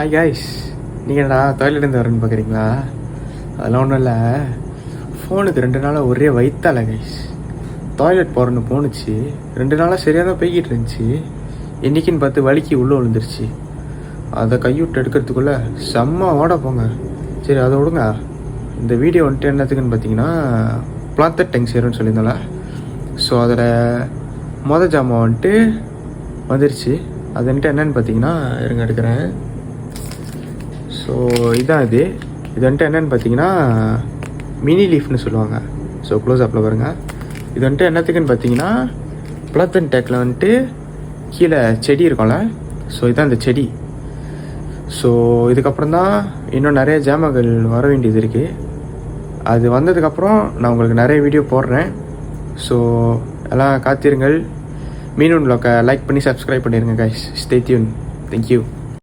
Hi guys, நீங்கள் என்னடா டாய்லெட்லேருந்து வரேன்னு பார்க்குறீங்களா? அதெல்லாம் ஒன்றும் இல்லை. ஃபோனுக்கு 2 நாளாக ஒரே வயிற்றால கைஸ். டாய்லெட் போகிறேன்னு போணுச்சு. 2 நாளாக சரியாக தான் போய்கிட்டு இருந்துச்சு. என்றைக்குன்னு பார்த்து வலிக்கு உள்ளே விழுந்துருச்சு. அதை கைவிட்டு எடுக்கிறதுக்குள்ளே செம்ம ஓட போங்க. சரி அதை விடுங்க. இந்த வீடியோ வந்துட்டு என்னத்துக்குன்னு பார்த்தீங்கன்னா பிளாத்தட் டெங்ஸியர்னு சொல்லியிருந்தால. ஸோ அதில் ஜாமான் வந்துட்டு வந்துருச்சு. அது வந்துட்டு என்னென்னு பார்த்தீங்கன்னா இருங்க எடுக்கிறேன். ஸோ இதான் இது வந்துட்டு என்னென்னு பார்த்தீங்கன்னா மினி லீஃப்னு சொல்லுவாங்க. ஸோ க்ளோஸ் அப்பில் பாருங்கள். இது வந்துட்டு என்னத்துக்குன்னு பார்த்தீங்கன்னா பிளாத்தன் டேக்கில் வந்துட்டு கீழே செடி இருக்கும்ல. ஸோ இதான் இந்த செடி. ஸோ இதுக்கப்புறம் தான் இன்னும் நிறைய ஜாமான்கள் வர வேண்டியது இருக்குது. அது வந்ததுக்கப்புறம் நான் உங்களுக்கு நிறைய வீடியோ போடுறேன். ஸோ எல்லாம் காத்திருங்கள். மீனூன் வ்ளாகை லைக் பண்ணி சப்ஸ்கிரைப் பண்ணிடுங்க கைஸ். Stay tune. தேங்க்யூ.